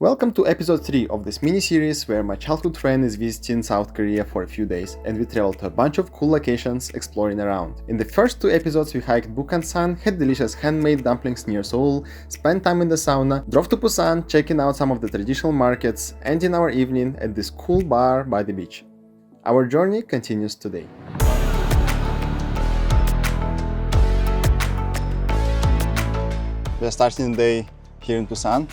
Welcome to episode 3 of this mini-series where my childhood friend is visiting South Korea for a few days and we travel to a bunch of cool locations exploring around. In the first 2 episodes we hiked Busan, had delicious handmade dumplings near Seoul, spent time in the sauna, drove to Busan, checking out some of the traditional markets, ending our evening at this cool bar by the beach. Our journey continues today. We are starting the day here in Busan.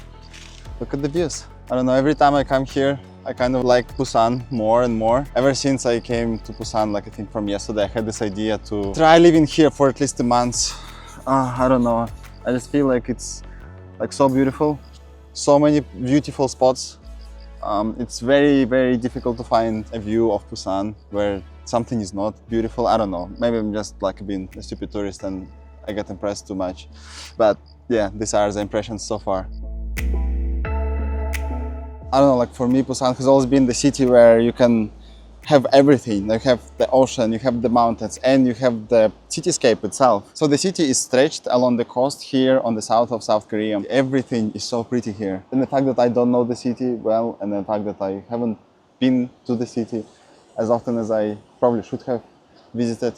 Look at the views. I don't know, every time I come here, I kind of like Busan more and more. Ever since I came to Busan, like I think from yesterday, I had this idea to try living here for at least a month. I don't know, I just feel like it's like so beautiful. So many beautiful spots. It's very, very difficult to find a view of Busan where something is not beautiful. I don't know, maybe I'm just like being a stupid tourist and I get impressed too much. But yeah, these are the impressions so far. I don't know, like for me, Busan has always been the city where you can have everything. You have the ocean, you have the mountains, and you have the cityscape itself. So the city is stretched along the coast here on the south of South Korea. Everything is so pretty here. And the fact that I don't know the city well, and the fact that I haven't been to the city as often as I probably should have visited,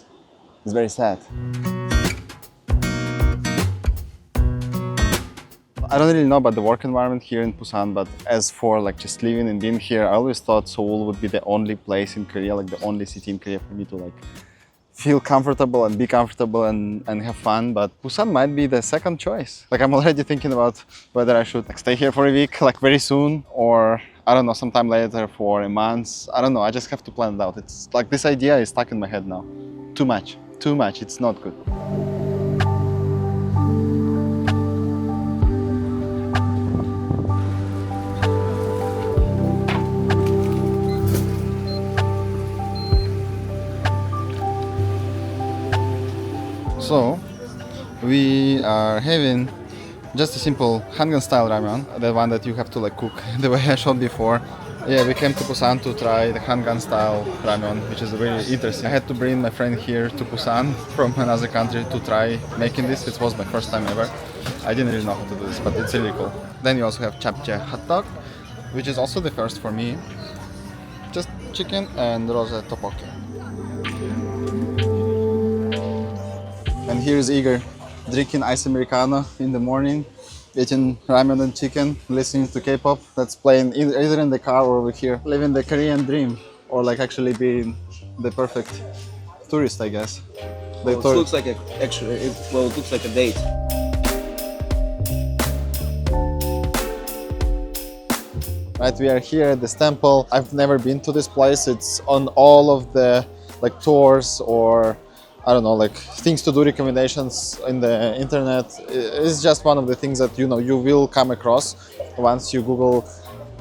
is very sad. I don't really know about the work environment here in Busan, but as for like just living and being here, I always thought Seoul would be the only place in Korea, like the only city in Korea for me to like feel comfortable and be comfortable and have fun. But Busan might be the second choice. Like I'm already thinking about whether I should like stay here for a week, like very soon, or I don't know, sometime later for a month. I don't know, I just have to plan it out. It's like this idea is stuck in my head now. Too much, it's not good. So, we are having just a simple Hangan style ramen, the one that you have to like cook the way I showed before. Yeah, we came to Busan to try the Hangan style ramen, which is really interesting. I had to bring my friend here to Busan from another country to try making this. It was my first time ever. I didn't really know how to do this, but it's really cool. Then you also have japchae hot dog, which is also the first for me. Just chicken and rose tteokbokki. And here's Igor drinking ice americano in the morning, eating ramen and chicken, listening to K-pop that's playing either in the car or over here, living the Korean dream, or like actually being the perfect tourist, I guess. Well, it looks like it looks like a date. Right, we are here at this temple. I've never been to this place. It's on all of the like tours or I don't know, like things to do recommendations in the internet. It's just one of the things that you will come across once you Google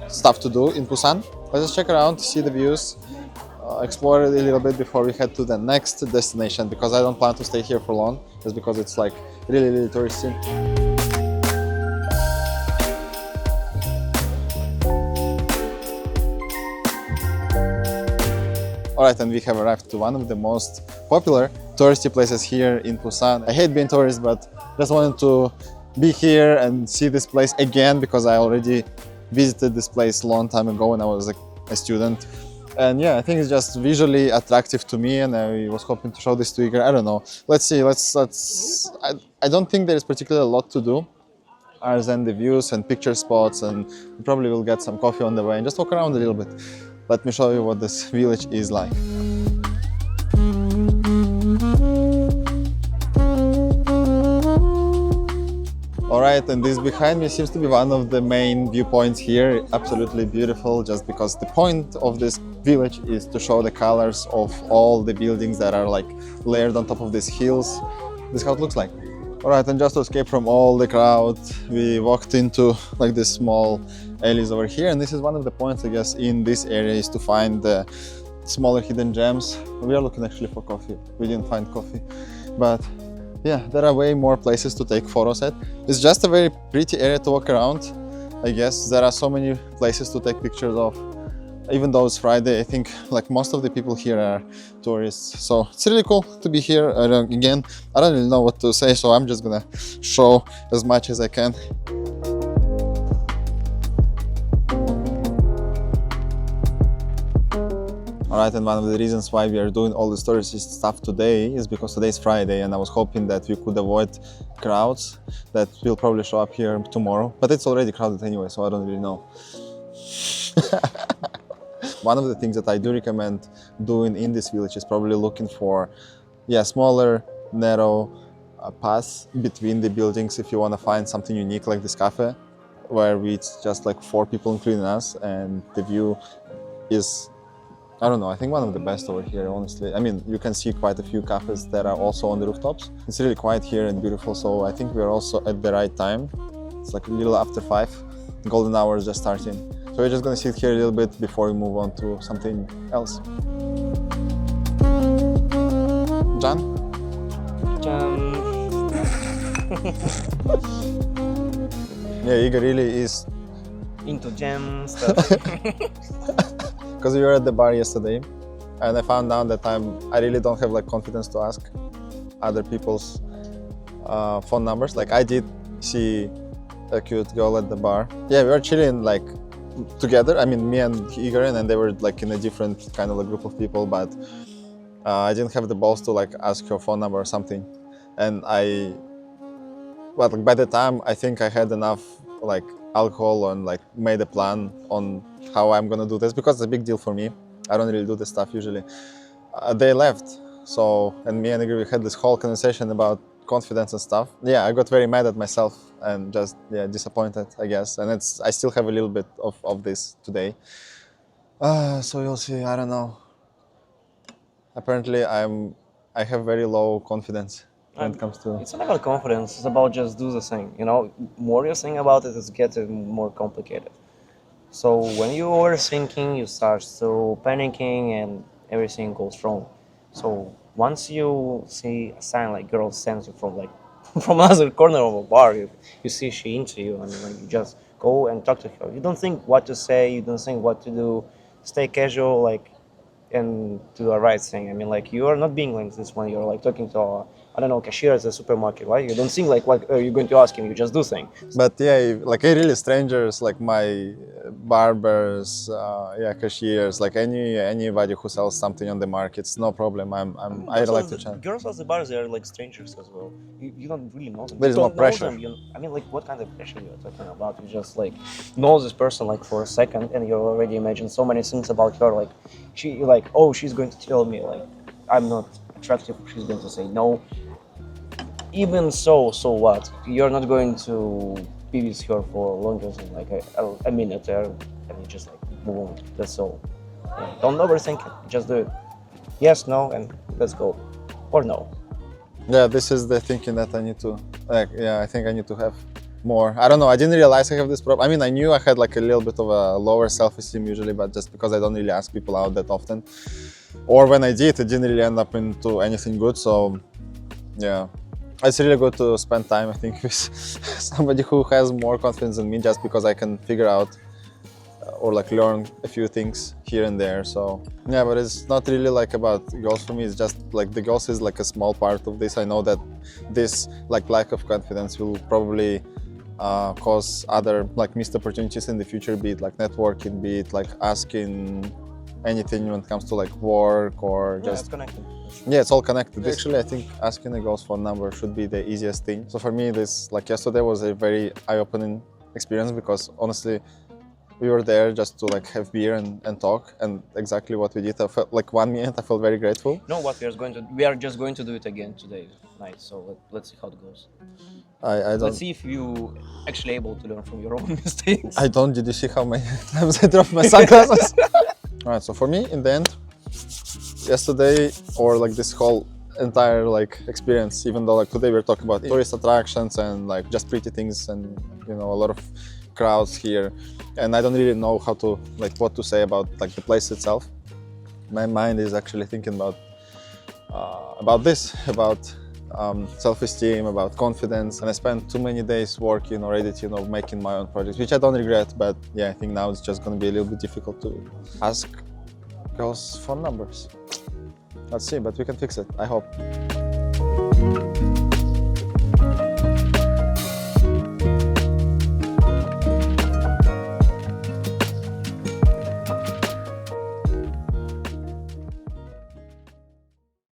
stuff to do in Busan. Let's just check around, see the views, explore it a little bit before we head to the next destination, because I don't plan to stay here for long, just because it's like really, really touristy. Alright, and we have arrived to one of the most popular touristy places here in Busan. I hate being tourist, but just wanted to be here and see this place again because I already visited this place a long time ago when I was a student. And yeah, I think it's just visually attractive to me and I was hoping to show this to Igor. I don't know. Let's see, I don't think there is particularly a lot to do other than the views and picture spots, and we probably will get some coffee on the way and just walk around a little bit. Let me show you what this village is like. Alright, and this behind me seems to be one of the main viewpoints here. Absolutely beautiful, just because the point of this village is to show the colors of all the buildings that are like layered on top of these hills. This is how it looks like. Alright, and just to escape from all the crowd, we walked into like this small alleys over here, and this is one of the points, I guess, in this area is to find the smaller hidden gems. We are looking actually for coffee. We didn't find coffee, but yeah, there are way more places to take photos at. It's just a very pretty area to walk around, I guess. There are so many places to take pictures of. Even though it's Friday, I think like most of the people here are tourists. So it's really cool to be here. Again, I don't really know what to say, so I'm just gonna show as much as I can. Alright, and one of the reasons why we are doing all the tourist stuff today is because today is Friday, and I was hoping that we could avoid crowds that will probably show up here tomorrow. But it's already crowded anyway, so I don't really know. One of the things that I do recommend doing in this village is probably looking for, smaller, narrow paths between the buildings if you want to find something unique like this cafe, where it's just like 4 people including us, and the view is, I don't know, I think one of the best over here, honestly. I mean, you can see quite a few cafes that are also on the rooftops. It's really quiet here and beautiful, so I think we're also at the right time. It's like a little after 5, golden hour is just starting. So we're just gonna sit here a little bit before we move on to something else. John? Yeah, Igor really is into jam stuff. because we were at the bar yesterday, and I found out that I really don't have like confidence to ask other people's phone numbers. Like I did see a cute girl at the bar. Yeah, we were chilling like together. I mean, me and Igor, and they were like in a different kind of a group of people, but I didn't have the balls to like ask her phone number or something. And by the time I think I had enough like alcohol and like made a plan on how I'm gonna do this, because it's a big deal for me. I don't really do this stuff usually. They left, so, and me and Igor, we had this whole conversation about confidence and stuff. Yeah, I got very mad at myself and just disappointed, I guess. And I still have a little bit of this today. So you'll see. I don't know. Apparently, I have very low confidence when it comes to. It's not about confidence. It's about just do the thing. You know, more you think about it, it's getting more complicated. So when you overthinking, you start to panicking and everything goes wrong. So once you see a sign like girl sends you from like from another corner of a bar, you see she into you, and like, you just go and talk to her. You don't think what to say, you don't think what to do. Stay casual, like, and do the right thing. I mean, like, you are not being like this when you're like talking to cashier at the supermarket, right? You don't think like what are you going to ask him, you just do things. But yeah, like really strangers, like my barbers, cashiers, like anybody who sells something on the market, it's no problem. I like to chat. Girls at the bars, they are like strangers as well. You don't really know them. There is You no don't know pressure. them. I mean, like, what kind of pressure you're talking about? You just like know this person like for a second, and you already imagine so many things about her. Like she's going to tell me like I'm not attractive. She's going to say no. Even so what? You're not going to be with her for longer than like a minute, and you just like move on. That's all. Yeah. Don't overthink it. Just do it. Yes, no, and let's go. Or no. Yeah, this is the thinking that I need to, I think I need to have more. I don't know, I didn't realize I have this problem. I mean, I knew I had like a little bit of a lower self-esteem usually, but just because I don't really ask people out that often. Or when I did, it didn't really end up into anything good, so yeah. It's really good to spend time, I think, with somebody who has more confidence than me, just because I can figure out or like learn a few things here and there. So yeah, but it's not really like about girls for me. It's just like the girls is like a small part of this. I know that this like lack of confidence will probably cause other like missed opportunities in the future, be it like networking, be it like asking anything when it comes to like work or just it's connected. Yeah, it's all connected. Actually, I think asking a girl's phone number should be the easiest thing. So for me, this like yesterday was a very eye-opening experience, because honestly, we were there just to like have beer and talk, and exactly what we did. I felt like 1 minute, I felt very grateful. You know what we are just going to do it again today night. So let's see how it goes. I don't. Let's see if you actually able to learn from your own mistakes. I don't. Did you see how many times I dropped my sunglasses? All right. So for me, in the end, yesterday or like this whole entire like experience, even though like today we're talking about tourist attractions and like just pretty things and a lot of crowds here, and I don't really know how to like what to say about like the place itself. My mind is actually thinking about this, about self-esteem, about confidence, and I spent too many days working or editing or making my own projects, which I don't regret, but yeah, I think now it's just going to be a little bit difficult to ask girls' phone numbers. Let's see, but we can fix it, I hope.